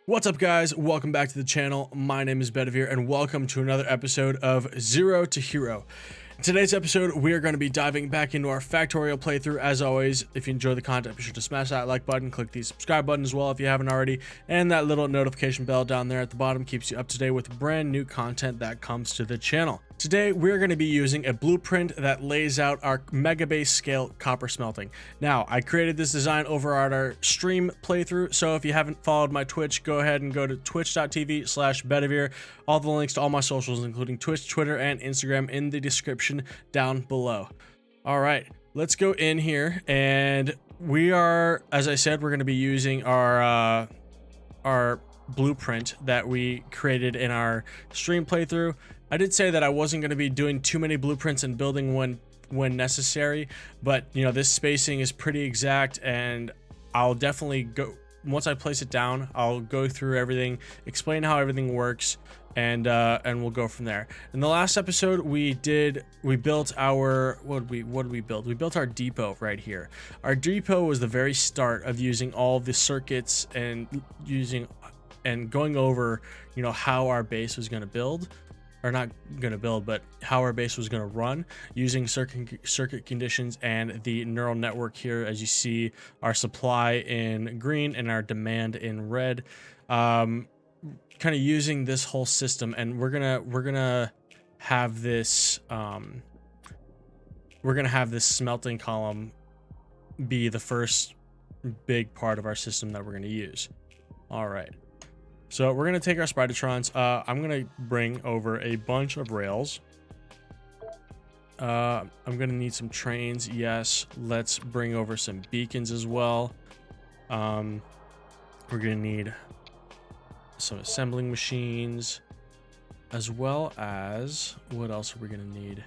What's up, guys? Welcome back to the channel. My name is Bedivere and welcome to another episode of Zero to Hero. In today's episode, we are going to be diving back into our Factorio playthrough. As always, if you enjoy the content, be sure to smash that like button, click the subscribe button as well if you haven't already, and that little notification bell down there at the bottom keeps you up to date with brand new content that comes to the channel. Today, we're going to be using a blueprint that lays out our MegaBase-scale copper smelting. Now, I created this design over at our stream playthrough, so if you haven't followed my Twitch, go ahead and go to twitch.tv/Bedivere. All the links to all my socials, including Twitch, Twitter, and Instagram, in the description down below. All right, let's go in here, and we are, as I said, we're going to be using our blueprint that we created in our stream playthrough. I did say that I wasn't going to be doing too many blueprints and building one when necessary, but you know, this spacing is pretty exact, and I'll definitely go once I place it down. I'll go through everything, explain how everything works, and we'll go from there. In the last episode, we built our what did we build? We built our depot right here. Our depot was the very start of using all the circuits and going over, you know, how our base was going to build. Or not going to build, but how our base was going to run using circuit conditions and the neural network here. As you see, our supply in green and our demand in red, kind of using this whole system. And we're gonna have this smelting column be the first big part of our system that we're going to use. All right. So we're going to take our Spidertrons. I'm going to bring over a bunch of rails. I'm going to need some trains. Yes. Let's bring over some beacons as well. We're going to need some assembling machines, as well as, what else are we going to need?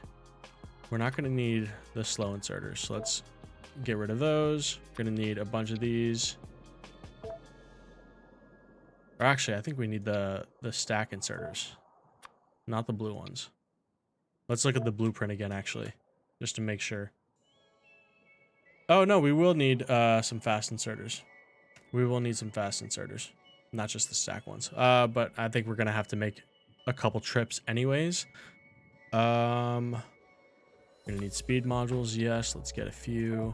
We're not going to need the slow inserters. So let's get rid of those. We're going to need a bunch of these. Or actually, I think we need the stack inserters, not the blue ones. Let's look at the blueprint again, actually, just to make sure. Oh, no, we will need some fast inserters. We will need some fast inserters, not just the stack ones. But I think we're going to have to make a couple trips anyways. We're going to need speed modules. Yes, let's get a few,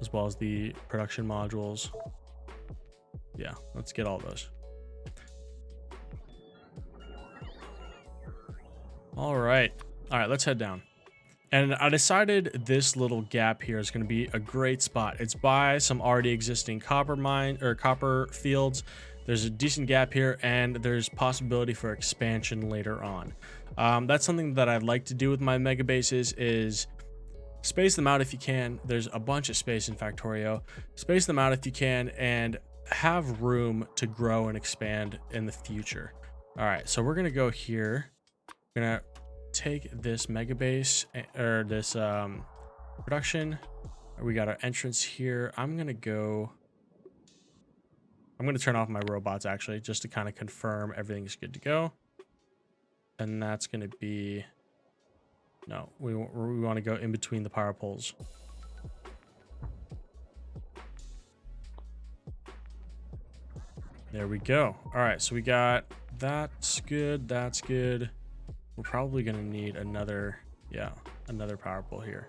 as well as the production modules. Yeah, let's get all those. All right, let's head down. And I decided this little gap here is going to be a great spot. It's by some already existing copper fields. There's a decent gap here, and there's possibility for expansion later on. That's something that I'd like to do with my mega bases, is space them out if you can. There's a bunch of space in Factorio. Space them out if you can, and have room to grow and expand in the future. All right, so we're gonna go here. We're gonna take this mega base, or this production. We got our entrance here. I'm gonna turn off my robots, actually, just to kind of confirm everything's good to go. And that's gonna be, no, we want to go in between the power poles. There we go. All right, so we got, that's good, that's good. We're probably gonna need another power pole here.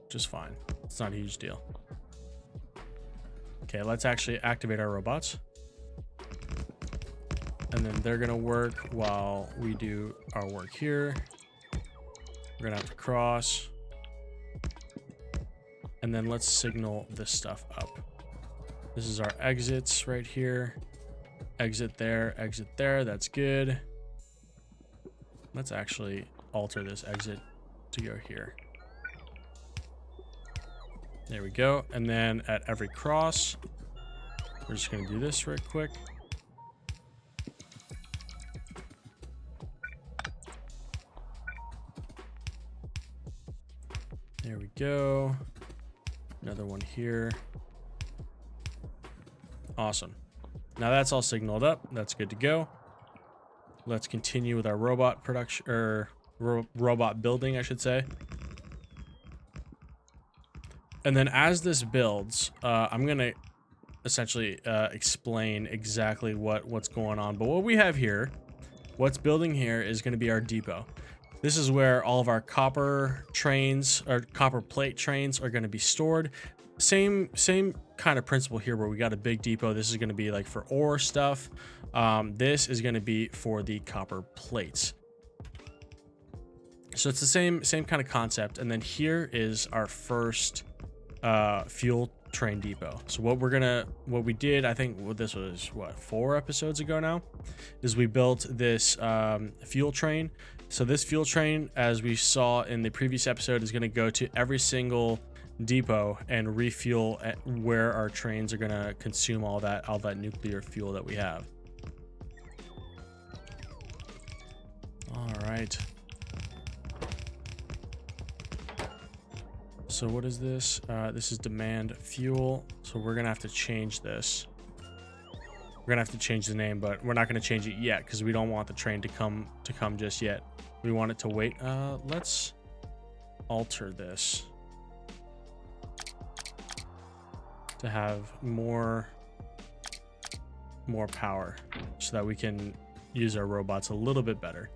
Just fine. It's not a huge deal. Okay, let's actually activate our robots. And then they're gonna work while we do our work here. We're gonna have to cross. And then let's signal this stuff up. This is our exits right here. Exit there, that's good. Let's actually alter this exit to go here. There we go. And then at every cross, we're just gonna do this right quick. There we go. Another one here. Awesome. Now that's all signaled up. That's good to go. Let's continue with our robot production, or robot building, I should say. And then as this builds, I'm gonna essentially explain exactly what's going on. But what we have here, what's building here, is going to be our depot. This is where all of our copper trains or copper plate trains are going to be stored. Same kind of principle here, where we got a big depot. This is going to be like for ore stuff. This is going to be for the copper plates. So it's the same kind of concept. And then here is our first fuel train depot. So what we did, I think this was what, 4 episodes ago now, is we built this fuel train. So this fuel train, as we saw in the previous episode, is going to go to every single depot and refuel at where our trains are going to consume all that nuclear fuel that we have. All right. So what is this? This is demand fuel. So we're gonna have to change this. We're gonna have to change the name, but we're not gonna change it yet because we don't want the train to come just yet. We want it to wait. Let's alter this to have more power so that we can use our robots a little bit better.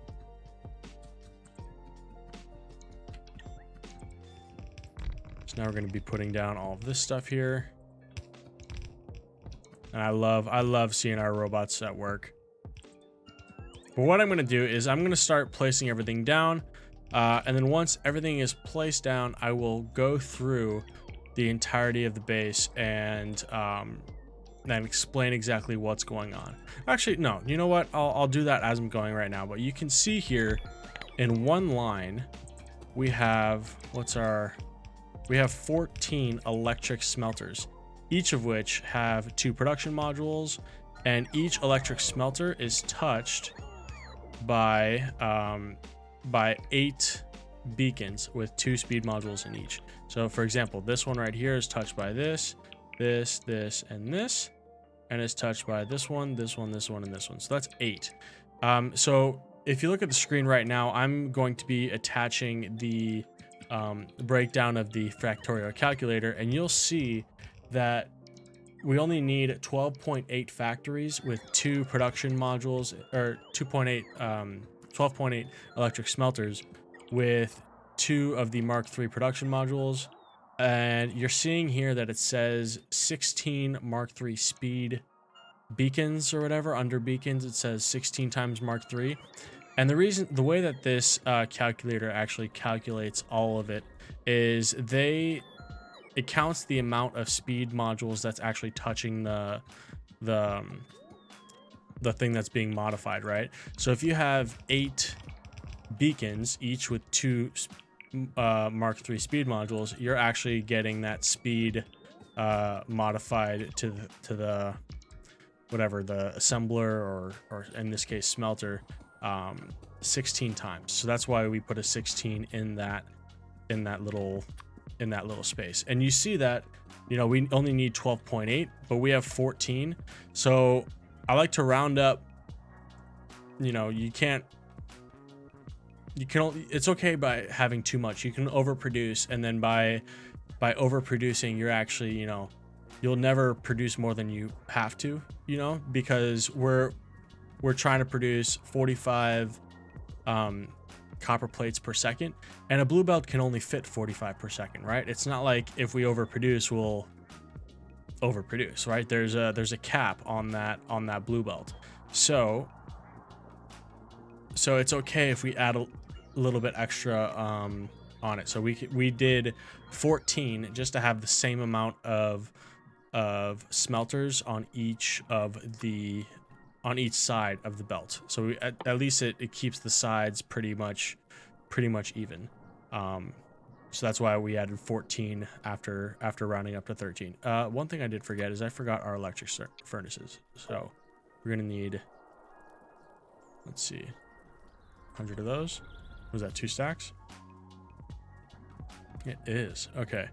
So now we're going to be putting down all of this stuff here. And I love seeing our robots at work. But what I'm going to do is I'm going to start placing everything down. And then once everything is placed down, I will go through the entirety of the base and then explain exactly what's going on. Actually, no, you know what? I'll do that as I'm going right now. But you can see here in one line, we have, we have 14 electric smelters, each of which have 2 production modules, and each electric smelter is touched by 8 beacons with 2 speed modules in each. So for example, this one right here is touched by this, and this, and it's touched by this one, and this one. So that's 8. So if you look at the screen right now, I'm going to be attaching the breakdown of the Factorio calculator, and you'll see that we only need 12.8 factories with 2 production modules, or 12.8 electric smelters with 2 of the Mark III production modules. And you're seeing here that it says 16 Mark III speed beacons or whatever. Under beacons, it says 16 times Mark III. And the way that this calculator actually calculates all of it is it counts the amount of speed modules that's actually touching the thing that's being modified, right? So if you have 8 beacons, each with 2 Mark III speed modules, you're actually getting that speed modified to the whatever, the assembler or in this case smelter, 16 times. So that's why we put a 16 in that little space. And you see that, you know, we only need 12.8, but we have 14. So I like to round up. You know, it's okay by having too much. You can overproduce, and then by overproducing, you're actually, you know, you'll never produce more than you have to, you know, because we're trying to produce 45 copper plates per second, and a blue belt can only fit 45 per second, right? It's not like if we overproduce, we'll overproduce, right? There's a cap on that blue belt. So it's okay if we add a little bit extra on it. So we did 14 just to have the same amount of smelters on each side of the belt. So at least it keeps the sides pretty much even. So that's why we added 14 after rounding up to 13. One thing I did forget is I forgot our electric furnaces. So we're gonna need, let's see, 100 of those. Was that 2 stacks? It is. Okay.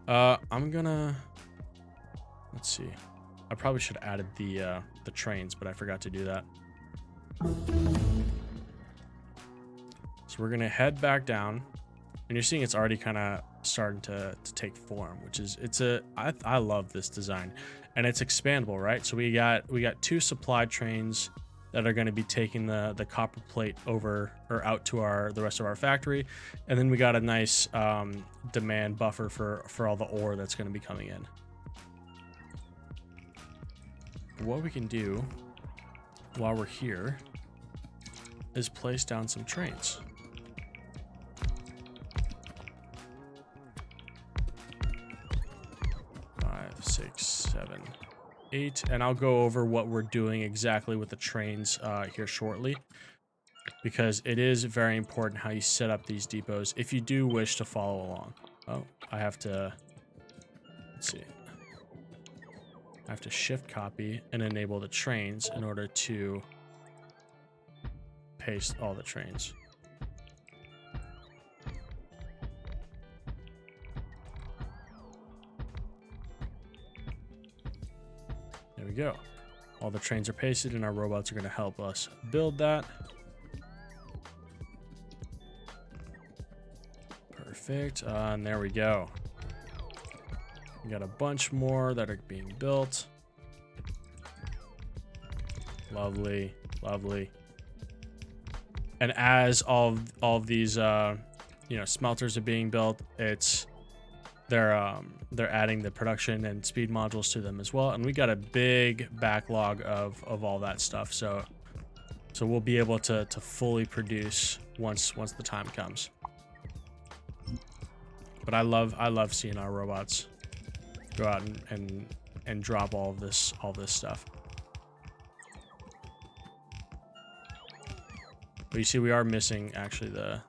I'm gonna, let's see. I probably should have added the trains, but I forgot to do that. So we're gonna head back down, and you're seeing it's already kind of starting to take form, which is I love this design, and it's expandable, right? So we got 2 supply trains that are going to be taking the copper plate over or out to the rest of our factory, and then we got a nice demand buffer for all the ore that's going to be coming in. What we can do while we're here is place down some trains. 5, 6, 7, 8, and I'll go over what we're doing exactly with the trains here shortly, because it is very important how you set up these depots if you do wish to follow along. Oh, I have to, let's see. I have to shift copy and enable the trains in order to paste all the trains. There we go. All the trains are pasted and our robots are going to help us build that. Perfect. And there we go. We got a bunch more that are being built. Lovely, lovely. And as all of these smelters are being built, they're adding the production and speed modules to them as well, and we got a big backlog of all that stuff. So we'll be able to fully produce once the time comes. But I love seeing our robots go out and drop all this stuff. But you see, we are missing actually the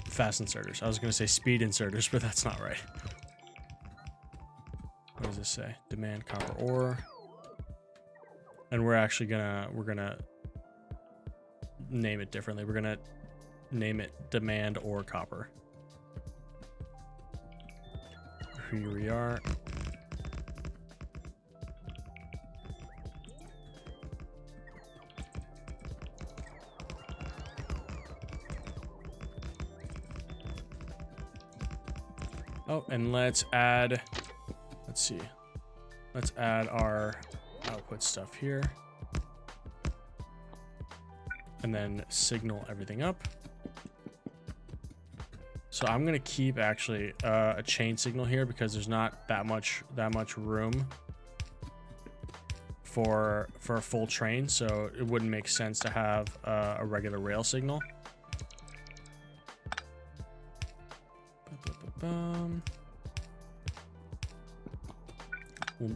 fast inserters. I was going to say speed inserters, but that's not right. What does this say? Demand copper ore. And we're actually gonna name it differently. We're gonna name it demand ore copper. Here we are. Oh, and let's add our output stuff here. And then signal everything up. So I'm gonna keep actually a chain signal here because there's not that much room for a full train, so it wouldn't make sense to have a regular rail signal.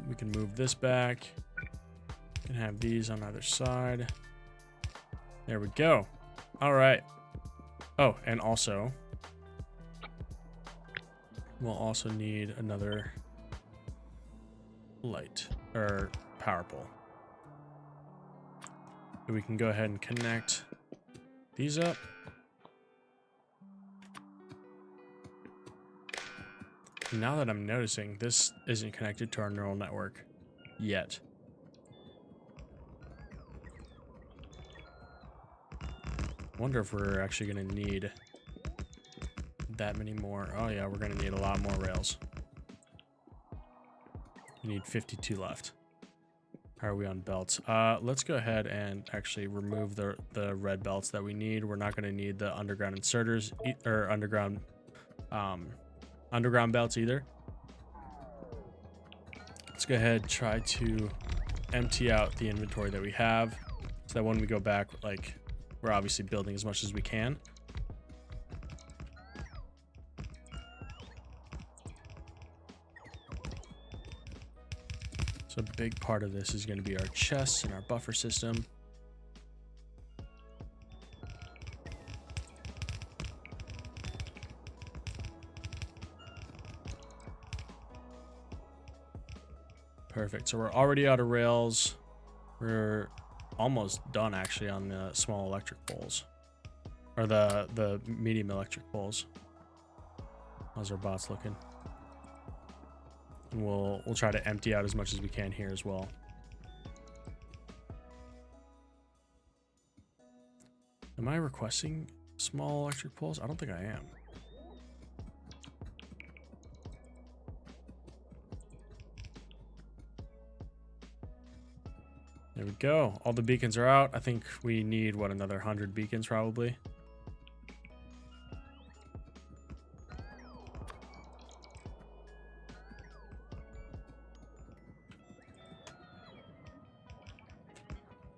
We can move this back. We can have these on either side. There we go. All right. Oh, and also, we'll also need another light or power pole. We can go ahead and connect these up. Now that I'm noticing, this isn't connected to our neural network yet. Wonder if we're actually going to need that many more. Oh yeah, we're going to need a lot more rails. We need 52 left. How are we on belts? Let's go ahead and actually remove the red belts that we need. We're not going to need the underground inserters or underground belts either. Let's go ahead and try to empty out the inventory that we have so that when we go back, like, we're obviously building as much as we can. So a big part of this is going to be our chests and our buffer system. Perfect. So we're already out of rails. We're almost done actually on the small electric poles, or the medium electric poles. How's our bots looking? And we'll try to empty out as much as we can here as well. Am I requesting small electric poles? I don't think I am. There we go. All the beacons are out. I think we need, what, another 100 beacons probably.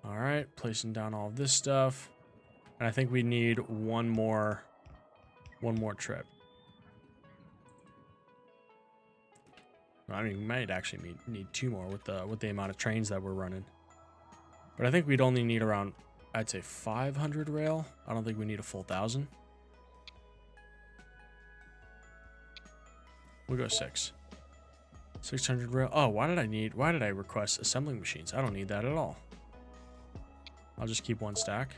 All right, placing down all of this stuff. And I think we need one more trip. I mean, we might actually need 2 more with the amount of trains that we're running. But I think we'd only need around, I'd say 500 rail. I don't think we need a full 1,000. We'll go 6. 600 rail. Oh, why did I request assembling machines? I don't need that at all. I'll just keep 1 stack.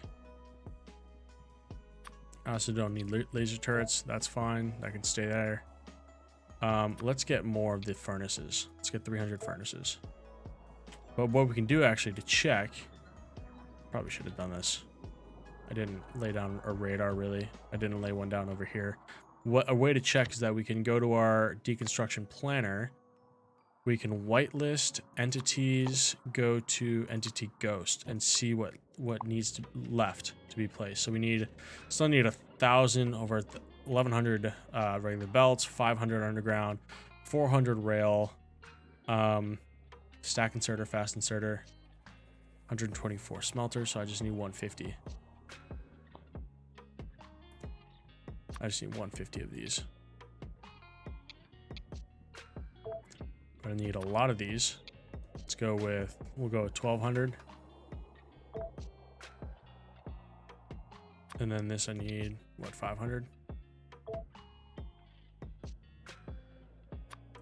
I also don't need laser turrets. That's fine. That can stay there. Let's get more of the furnaces. Let's get 300 furnaces. But what we can do actually to check, probably should have done this. I didn't lay down a radar really. I didn't lay one down over here. A way to check is that we can go to our deconstruction planner. We can whitelist entities, go to entity ghost, and see what needs to left to be placed. So we still need 1,000 over 1,100 regular belts, 500 underground, 400 rail, stack inserter, fast inserter, 124 smelters. So I just need 150. I just need 150 of these. I need a lot of these. We'll go with 1,200. And then this I need, what, 500?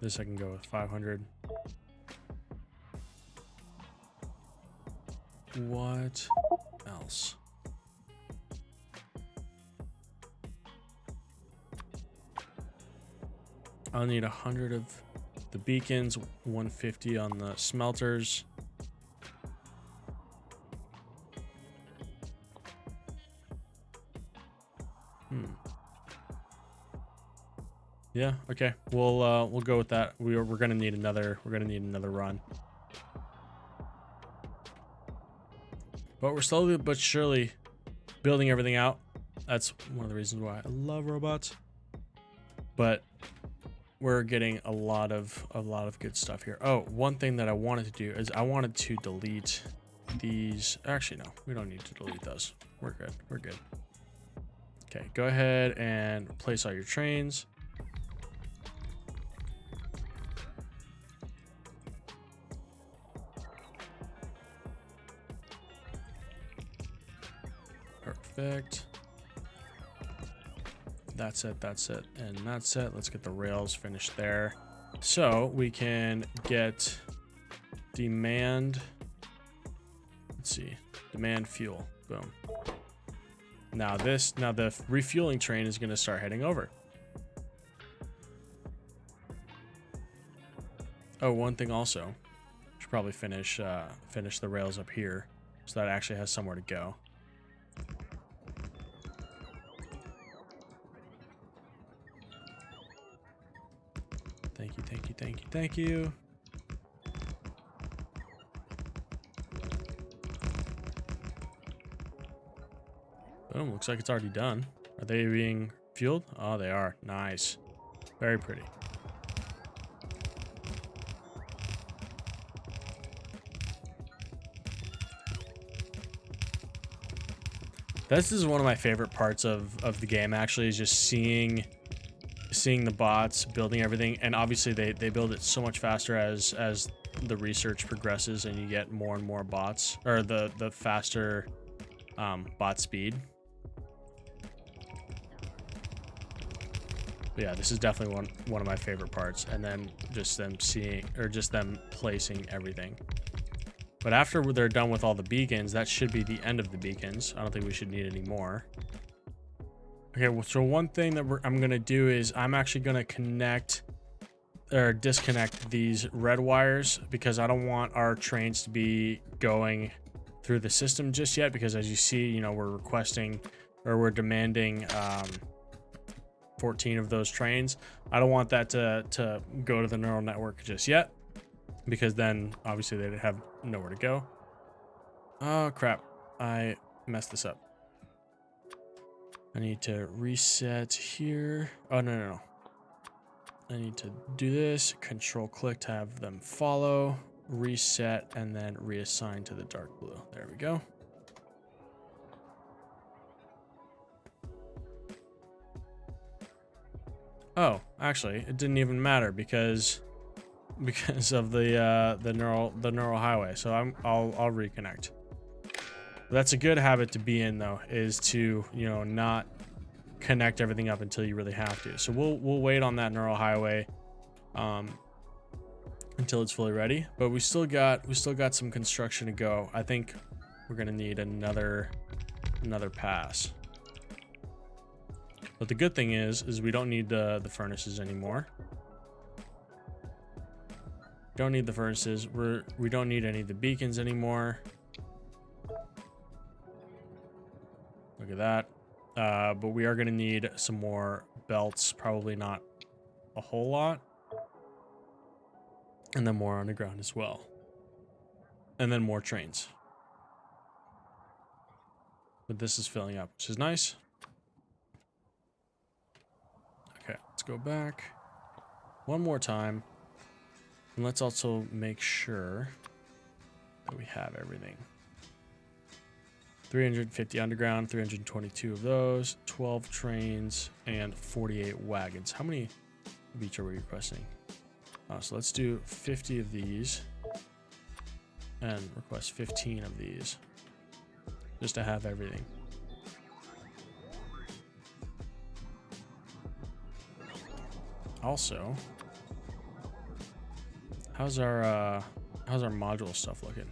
This I can go with 500. What else? I'll need 100 of the beacons, 150 on the smelters. Yeah, okay. We'll go with that. We're gonna need another run. But we're slowly but surely building everything out. That's one of the reasons why I love robots. But we're getting a lot of good stuff here. Oh, one thing that I wanted to do is I wanted to delete these. Actually, no, we don't need to delete those. We're good. We're good. Okay, go ahead and replace all your trains. Perfect. That's it, and that's it. Let's get the rails finished there. So we can get demand, let's see, demand fuel, boom. Now the refueling train is gonna start heading over. Oh, one thing also, should probably finish the rails up here so that it actually has somewhere to go. Thank you. Boom, looks like it's already done. Are they being fueled? Oh, they are. Nice. Very pretty. This is one of my favorite parts of the game, actually, is just seeing the bots building everything. And obviously they build it so much faster as the research progresses and you get more and more bots, or the faster bot speed. But yeah, this is definitely one of my favorite parts. And then just them placing everything. But after they're done with all the beacons, that should be the end of the beacons. I don't think we should need any more. Okay, well, so one thing that I'm gonna do is I'm actually gonna connect or disconnect these red wires, because I don't want our trains to be going through the system just yet, because as you see, you know, we're requesting or we're demanding 14 of those trains. I don't want that to go to the neural network just yet, because then obviously they'd have nowhere to go. Oh crap, I messed this up. I need to reset here. Oh, no. I need to do this, control click to have them follow, reset, and then reassign to the dark blue. There we go. Oh, actually, it didn't even matter because of the neural highway. So I'll reconnect. That's a good habit to be in, though, is to, you know, not connect everything up until you really have to. So we'll wait on that neural highway until it's fully ready. But we still got some construction to go. I think we're gonna need another pass. But the good thing is we don't need the furnaces anymore. Don't need the furnaces. We don't need any of the beacons anymore. Look at that. But we are going to need some more belts. Probably not a whole lot. And then more underground as well. And then more trains. But this is filling up, which is nice. Okay, let's go back one more time. And let's also make sure that we have everything. 350 underground, 322 of those, 12 trains, and 48 wagons. How many of each are we requesting? So let's do 50 of these and request 15 of these just to have everything. Also, how's our module stuff looking?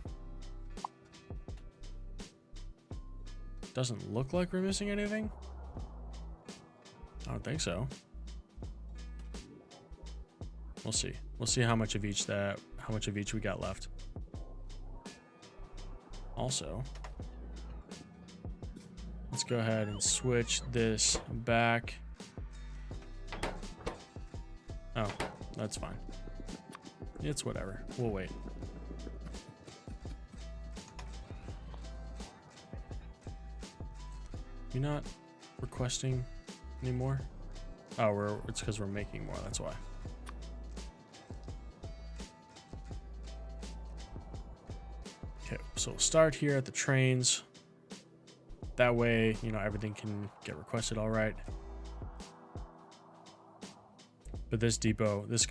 Doesn't look like we're missing anything. I don't think so. We'll see. We'll see how much of each we got left. Also, let's go ahead and switch this back. Oh, that's fine. It's whatever. We'll wait. You're not requesting anymore? Oh, it's because we're making more, that's why. Okay, so we'll start here at the trains. That way, you know, everything can get requested all right. But this depot is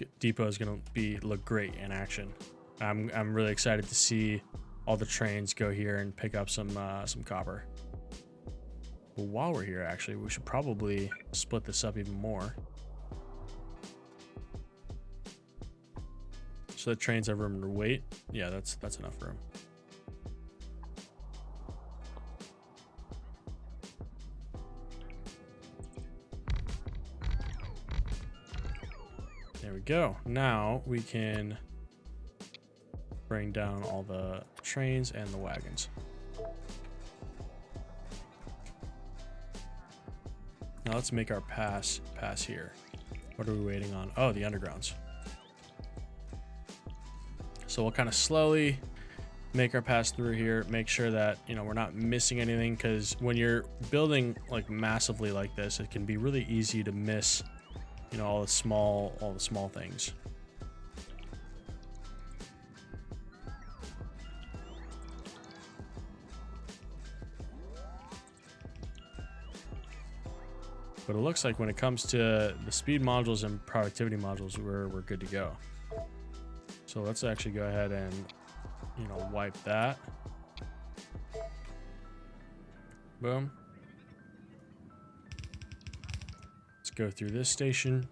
gonna look great in action. I'm really excited to see all the trains go here and pick up some copper. Well, while we're here, actually, we should probably split this up even more, so the trains have room to wait. Yeah, that's enough room. There we go. Now we can bring down all the trains and the wagons. Now let's make our pass here. What are we waiting on? Oh, the undergrounds. So we'll kind of slowly make our pass through here, make sure that, you know, we're not missing anything, because when you're building like massively like this, it can be really easy to miss, you know, all the small things. But it looks like when it comes to the speed modules and productivity modules, we're good to go. So let's actually go ahead and, you know, wipe that. Boom. Let's go through this station.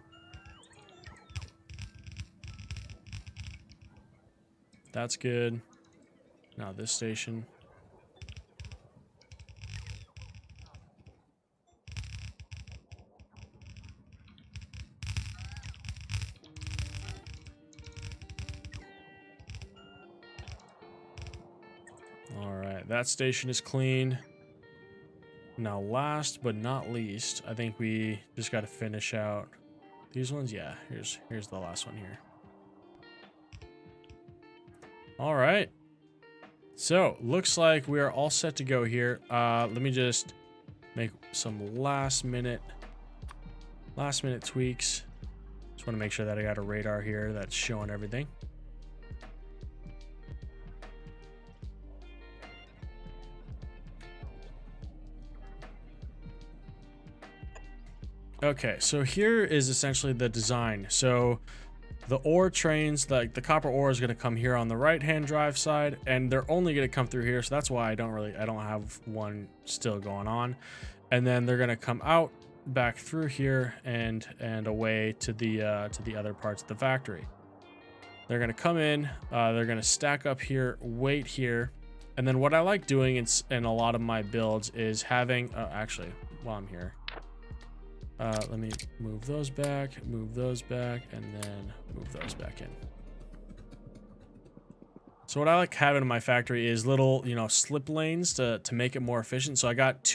That's good. Now this station. All right, that station is clean. Now, last but not least, I think we just got to finish out these ones. Yeah, here's the last one here. All right. So, looks like we are all set to go here. Let me just make some last minute tweaks. Just want to make sure that I got a radar here that's showing everything. Okay, so here is essentially the design. So the ore trains, like the copper ore, is going to come here on the right hand drive side, and they're only going to come through here. So that's why I don't have one still going on. And then they're going to come out back through here and away to the other parts of the factory. They're going to come in, they're going to stack up here, wait here. And then what I like doing in a lot of my builds is having, actually, while I'm here, let me move those back, and then move those back in. So what I like having in my factory is little, slip lanes to make it more efficient. So I got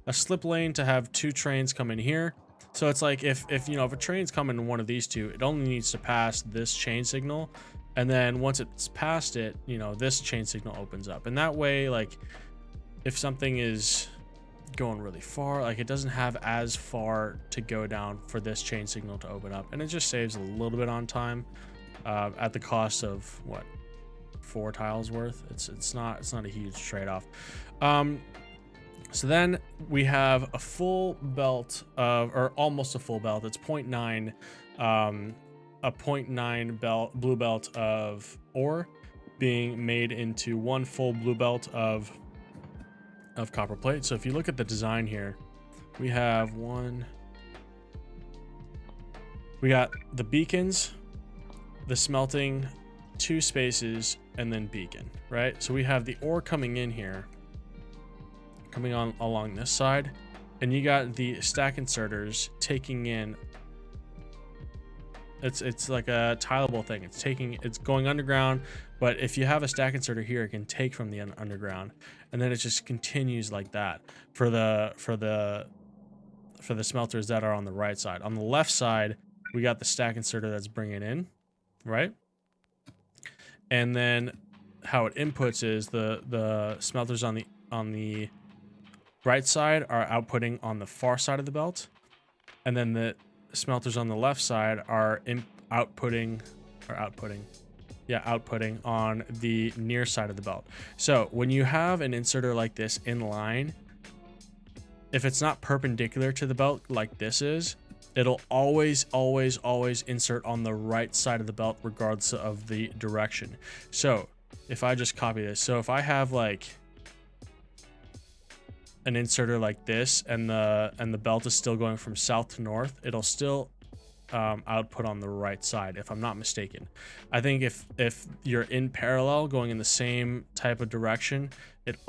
a slip lane to have 2 trains come in here. So it's like if a train's coming in one of these two, it only needs to pass this chain signal. And then once it's past it, this chain signal opens up. And that way, like, if something is going really far, like, it doesn't have as far to go down for this chain signal to open up, and it just saves a little bit on time at the cost of what, 4 tiles worth. It's not a huge trade-off. So then we have a full belt of, or almost a full belt. It's 0.9 a 0.9 blue belt of ore being made into one full blue belt of copper plate. So if you look at the design here, we have we got the beacons, the smelting, 2 spaces, and then beacon, right? So we have the ore coming in here, coming on along this side, and you got the stack inserters taking in. It's like a tileable thing. It's going underground, but if you have a stack inserter here, it can take from the underground, and then it just continues like that for the smelters that are on the right side. On the left side, we got the stack inserter that's bringing in, right? And then how it inputs is the smelters on the right side are outputting on the far side of the belt, and then the smelters on the left side are outputting on the near side of the belt. So when you have an inserter like this in line, if it's not perpendicular to the belt like this is, it'll always insert on the right side of the belt regardless of the direction. So if I just copy this, so if I have like an inserter like this and the belt is still going from south to north, it'll still output on the right side, if I'm not mistaken. I think if you're in parallel going in the same type of direction, it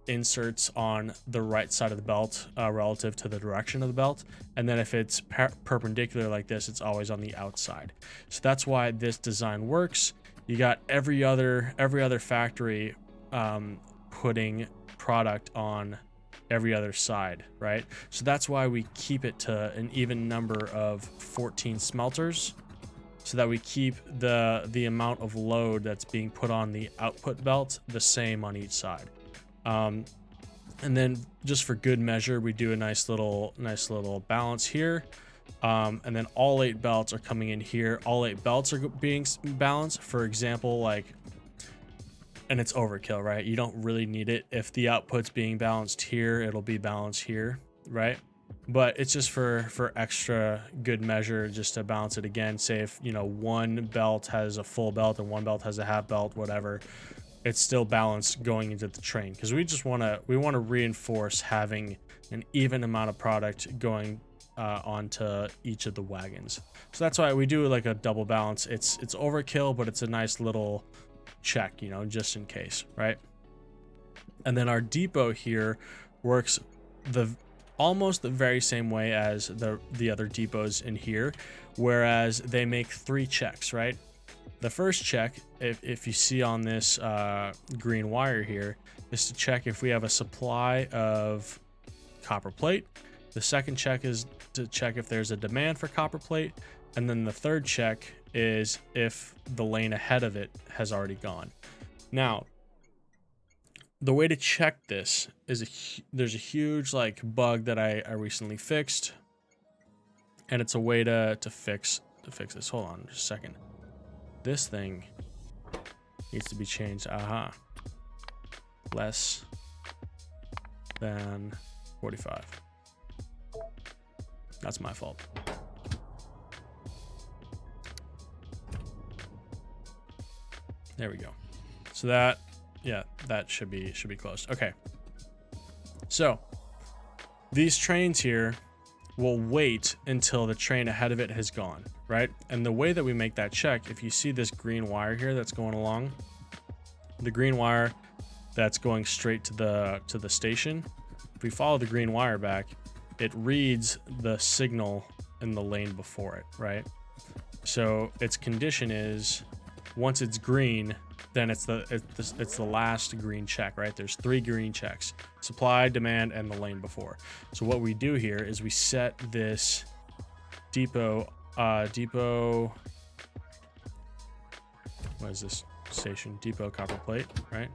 inserts on the right side of the belt relative to the direction of the belt, and then if it's perpendicular like this, it's always on the outside. So that's why this design works. You got every other factory putting product on every other side, right? So that's why we keep it to an even number of 14 smelters, so that we keep the amount of load that's being put on the output belt the same on each side. And then just for good measure, we do a nice little balance here. And then all 8 belts are coming in here. All 8 belts are being balanced. For example, like, and it's overkill, right? You don't really need it. If the output's being balanced here, it'll be balanced here, right? But it's just for extra good measure, just to balance it again. Say if, one belt has a full belt and one belt has a half belt, whatever, it's still balanced going into the train, because we want to reinforce having an even amount of product going onto each of the wagons. So that's why we do like a double balance. It's overkill, but it's a nice little check, just in case, right? And then our depot here works almost the very same way as the other depots in here, whereas they make 3 checks, right? the first check, if you see on this green wire here, is to check if we have a supply of copper plate. The second check is to check if there's a demand for copper plate. And then the third check is if the lane ahead of it has already gone. Now, the way to check this is there's a huge like bug that I recently fixed, and it's a way to fix this. Hold on just a second. This thing needs to be changed. Aha. Less than 45. That's my fault. There we go. So that, yeah, that should be closed. Okay. So these trains here will wait until the train ahead of it has gone, right? And the way that we make that check, if you see this green wire here that's going along, the green wire that's going straight to the station, if we follow the green wire back, it reads the signal in the lane before it, right? So its condition is once it's green, then it's the last green check, right? There's 3 green checks: supply, demand, and the lane before. So what we do here is we set this depot, what is this station? Depot copper plate, right?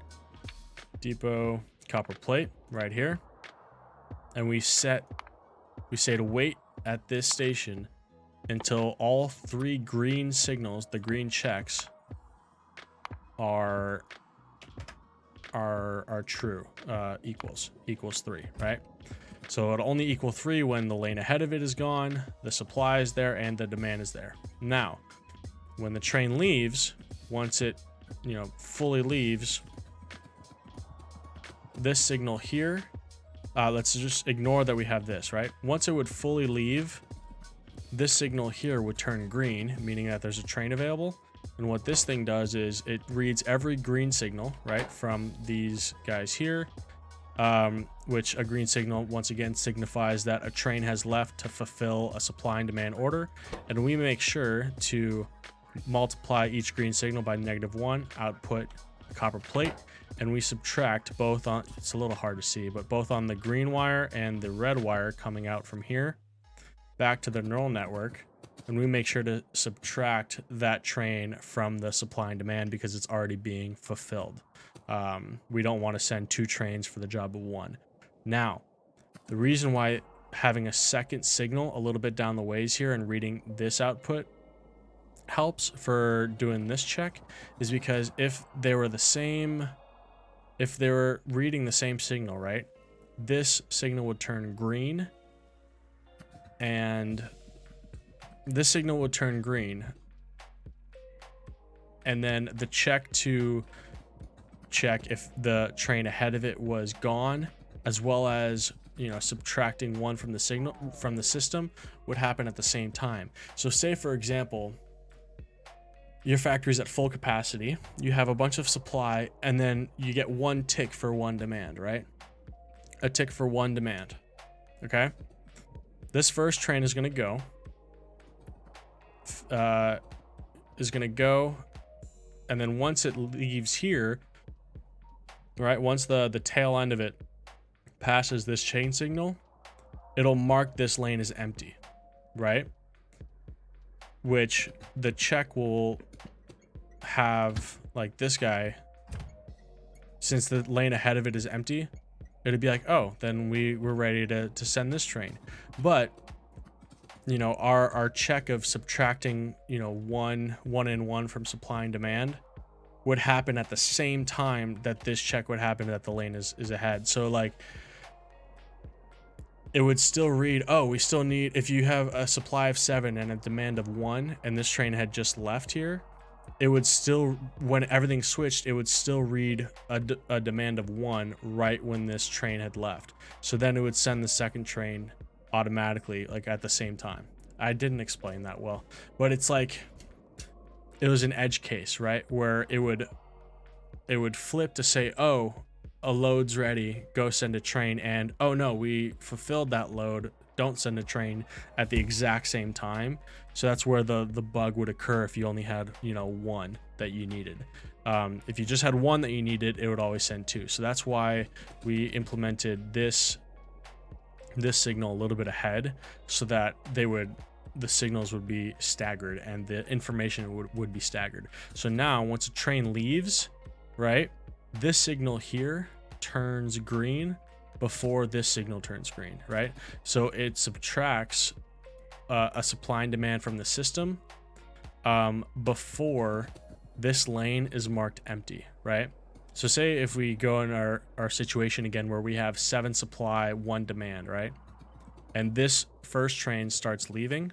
Depot copper plate right here. And we say to wait at this station until all 3 green signals, the green checks, are true, equals 3, right? So it'll only equal 3 when the lane ahead of it is gone, the supply is there, and the demand is there. Now, when the train leaves, once it, fully leaves, this signal here, let's just ignore that we have this, right? Once it would fully leave, this signal here would turn green, meaning that there's a train available. And what this thing does is it reads every green signal, right, from these guys here, which a green signal, once again, signifies that a train has left to fulfill a supply and demand order. And we make sure to multiply each green signal by -1, output copper plate, and we subtract both on, it's a little hard to see, but both on the green wire and the red wire coming out from here back to the neural network. And we make sure to subtract that train from the supply and demand because it's already being fulfilled. We don't want to send 2 trains for the job of 1. Now, the reason why having a second signal a little bit down the ways here and reading this output helps for doing this check is because if they were reading the same signal, right, this signal would turn green, and this signal would turn green, and then the check to check if the train ahead of it was gone, as well as subtracting 1 from the signal from the system, would happen at the same time. So say, for example, your factory's at full capacity, you have a bunch of supply, and then you get 1 tick for 1 demand, right? A tick for 1 demand. Okay, this first train is going to go. And then once it leaves here, right, once the tail end of it passes this chain signal, it'll mark this lane as empty, right? Which the check will have, like, this guy, since the lane ahead of it is empty, it'd be like, oh, then we're ready to send this train. But our check of subtracting, 1 and 1 from supply and demand would happen at the same time that this check would happen, that the lane is ahead. So, like, it would still read, oh, we still need, if you have a supply of 7 and a demand of 1, and this train had just left here, it would still, when everything switched, it would still read a demand of 1 right when this train had left. So then it would send the second train automatically, like, at the same time. I didn't explain that well, but it's like, it was an edge case, right, where it would flip to say, oh, a load's ready, go send a train, and oh no, we fulfilled that load, don't send a train at the exact same time. So that's where the bug would occur if you only had, you know, one that you needed. If you just had one that you needed, it would always send two. So that's why we implemented this signal a little bit ahead, so that the signals would be staggered and the information would be staggered. So now once a train leaves, right, this signal here turns green before this signal turns green, right? So it subtracts a supply and demand from the system before this lane is marked empty, right? So say if we go in our situation again where we have 7 supply, 1 demand, right? And this first train starts leaving.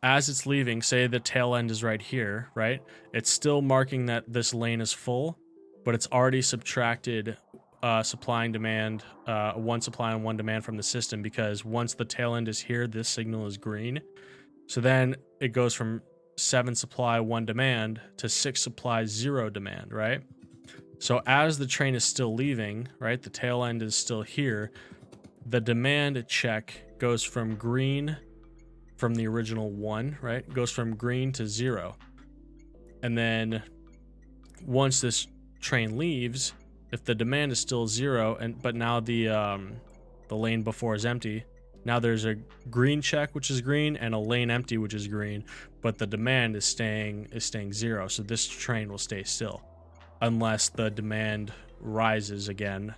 As it's leaving, say the tail end is right here, right? It's still marking that this lane is full, but it's already subtracted supply and demand, 1 supply and 1 demand from the system, because once the tail end is here, this signal is green. So then it goes from 7 supply, 1 demand to 6 supply, 0 demand, right? So as the train is still leaving, right, the tail end is still here, the demand check goes from green, from the original 1, right, goes from green to 0. And then once this train leaves, if the demand is still 0, but now the lane before is empty, now there's a green check, which is green, and a lane empty, which is green, but the demand is staying 0. So this train will stay still unless the demand rises again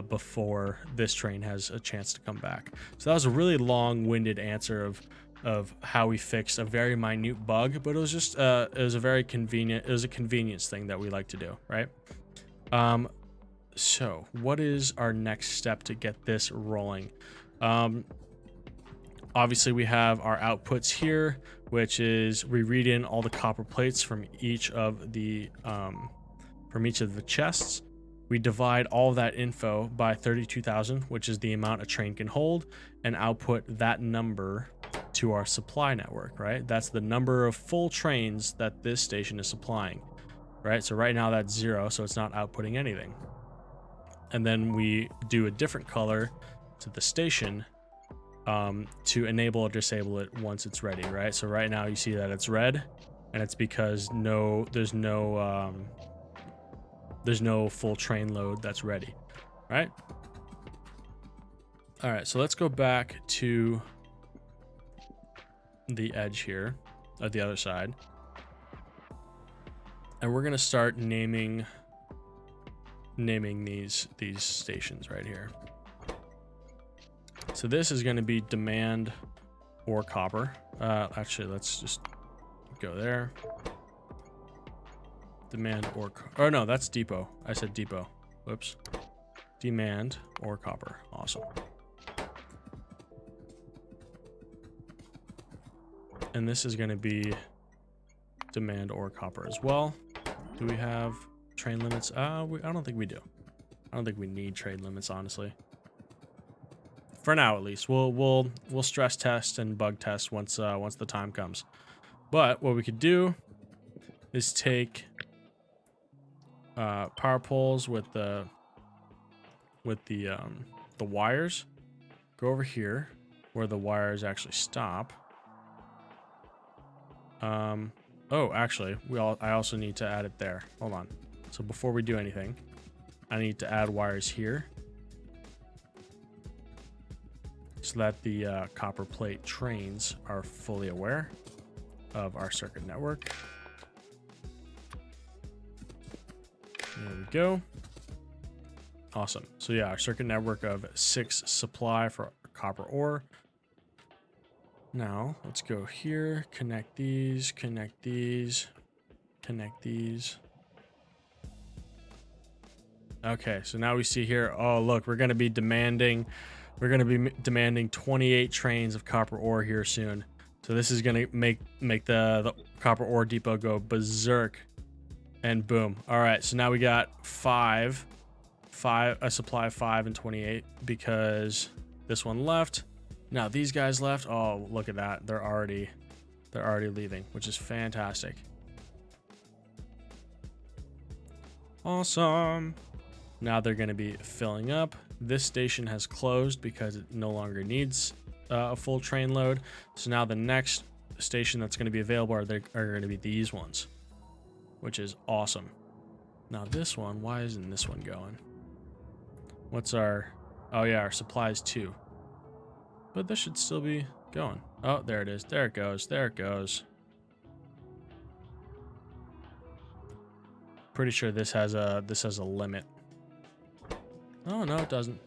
before this train has a chance to come back. So that was a really long-winded answer of how we fixed a very minute bug, but it was just it was a convenience thing that we like to do, right? So what is our next step to get this rolling? Obviously we have our outputs here, which is we read in all the copper plates from each of the chests. We divide all of that info by 32,000, which is the amount a train can hold, and output that number to our supply network, right? That's the number of full trains that this station is supplying, right? So right now that's 0, so it's not outputting anything. And then we do a different color to the station to enable or disable it once it's ready, right? So right now you see that it's red, and it's because there's no full train load that's ready, right? All right, so let's go back to the edge here at the other side, and we're gonna start naming these stations right here. So this is going to be demand or copper. Actually, let's just go there. Demand or no, that's depot. I said depot. Whoops. Demand or copper. Awesome. And this is going to be demand or copper as well. Do we have train limits? I don't think we do. I don't think we need trade limits, honestly. For now, at least. We'll stress test and bug test once the time comes. But what we could do is take power poles with the wires. Go over here where the wires actually stop. Oh, actually, I also need to add it there. Hold on. So before we do anything, I need to add wires here so that the copper plate trains are fully aware of our circuit network. There we go. Awesome. So yeah, our circuit network of 6 supply for copper ore. Now let's go here, connect these, connect these, connect these. Okay, so now we see here, oh look, we're gonna be demanding 28 trains of copper ore here soon. So this is gonna make the copper ore depot go berserk, and boom. All right, so now we got a supply of 5 and 28 because this one left. Now these guys left. Oh, look at that. They're already leaving, which is fantastic. Awesome. Now they're going to be filling up. This station has closed because it no longer needs a full train load. So now the next station that's going to be available are going to be these ones, which is awesome. Now this one, why isn't this one going? What's our, oh yeah, our supplies too. But this should still be going. Oh, there it is. There it goes. There it goes. Pretty sure this has a limit. Oh no, it doesn't.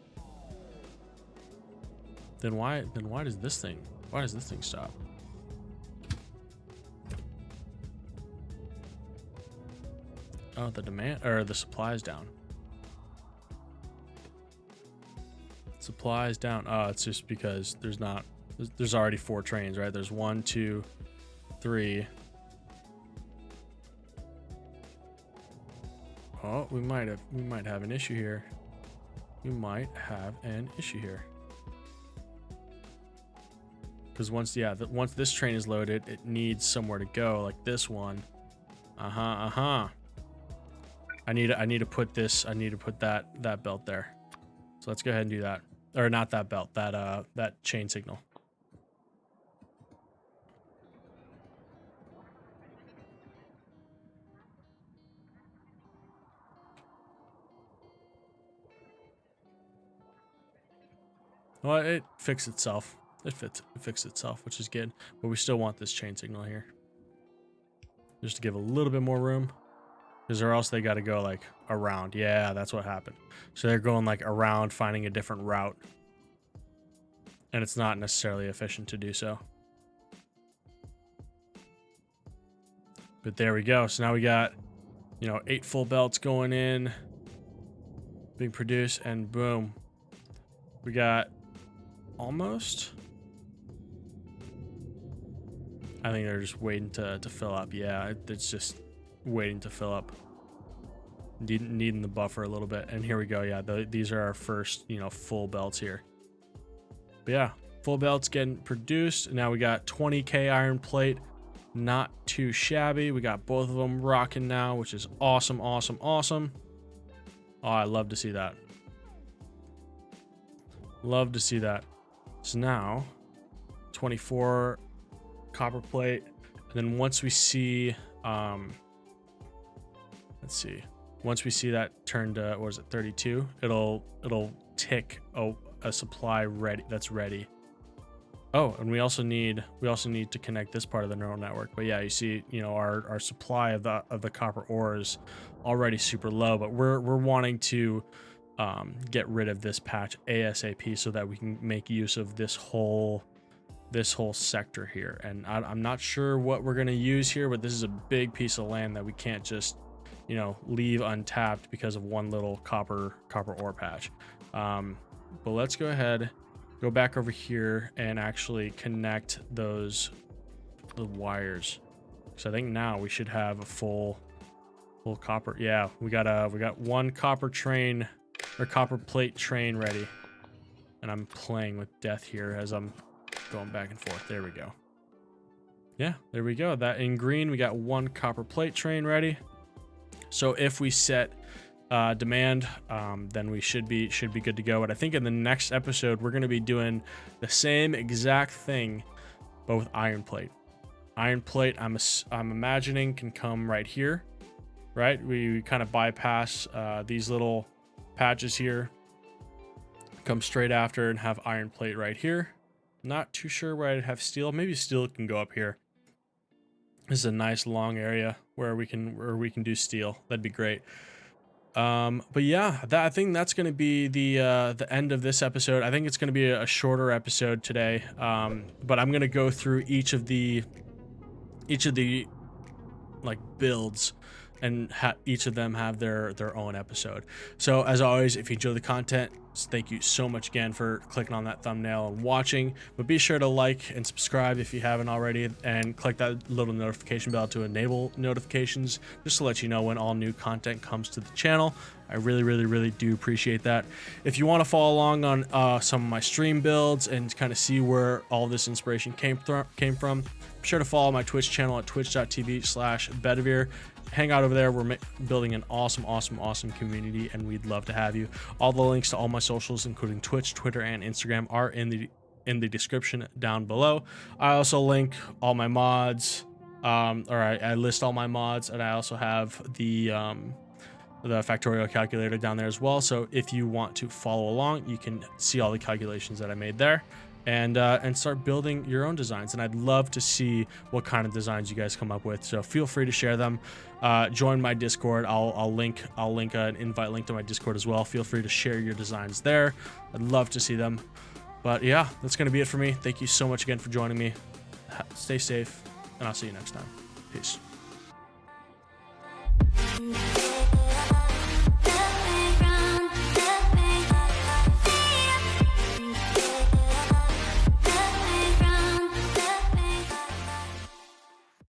Then why does this thing stop? Oh, the demand or the supply is down. Supply is down. Oh, it's just because there's already 4 trains, right? There's 1, 2, 3. Oh, we might have an issue here. We might have an issue here. Because once this train is loaded, it needs somewhere to go, like this one. I need to put that belt there. So let's go ahead and do that. Or not that belt, that chain signal. Well, it fixed itself. It fixed itself, which is good. But we still want this chain signal here. Just to give a little bit more room. Because or else they got to go like around. Yeah, that's what happened. So they're going like around, finding a different route. And it's not necessarily efficient to do so. But there we go. So now we got, 8 full belts going in, being produced, and boom. We got almost. I think they're just waiting to fill up. Yeah, it's just waiting to fill up. Needing the buffer a little bit. And here we go. Yeah, these are our first, full belts here. But yeah, full belts getting produced. Now we got 20k iron plate. Not too shabby. We got both of them rocking now, which is awesome, awesome, awesome. Oh, I love to see that. Love to see that. So now, 24 copper plate. And then once we see, let's see. Once we see that turned to, what is it, 32, it'll tick a supply ready that's ready. Oh, and we also need to connect this part of the neural network. But yeah, you see, our supply of the copper ore is already super low, but we're wanting to get rid of this patch ASAP so that we can make use of this whole sector here. And I'm not sure what we're gonna use here, but this is a big piece of land that we can't just leave untapped because of one little copper ore patch. But let's go ahead, go back over here and actually connect the wires. So I think now we should have a full copper. Yeah, we got one copper train or copper plate train ready. And I'm playing with death here as I'm going back and forth. There we go. Yeah, there we go. That in green, we got one copper plate train ready. So if we set demand, then we should be good to go. But I think in the next episode, we're going to be doing the same exact thing, but with iron plate. Iron plate, I'm imagining can come right here, right? We kind of bypass these little patches here, come straight after and have iron plate right here. Not too sure where I'd have steel. Maybe steel can go up here. This is a nice long area where we can do steel. That'd be great. But yeah, I think that's going to be the end of this episode. I think it's going to be a shorter episode today. But I'm going to go through each of the like builds and each of them have their own episode. So as always, if you enjoy the content, So thank you so much again for clicking on that thumbnail and watching, but be sure to like and subscribe if you haven't already, and click that little notification bell to enable notifications, just to let you know when all new content comes to the channel. I really do appreciate that. If you want to follow along on some of my stream builds and kind of see where all this inspiration came from, be sure to follow my Twitch channel at twitch.tv/Bedivere. Hang out over there. We're building an awesome community, and we'd love to have you. All the links to all my socials, including Twitch, Twitter, and Instagram, are in the description down below. I also link all my mods, I list all my mods, and I also have the Factorio calculator down there as well. So if you want to follow along, you can see all the calculations that I made there, and start building your own designs. And I'd love to see what kind of designs you guys come up with. So feel free to share them. Join my Discord. I'll link an invite link to my Discord as well. Feel free to share your designs there. I'd love to see them. But yeah, that's gonna be it for me. Thank you so much again for joining me. Stay safe, and I'll see you next time. Peace.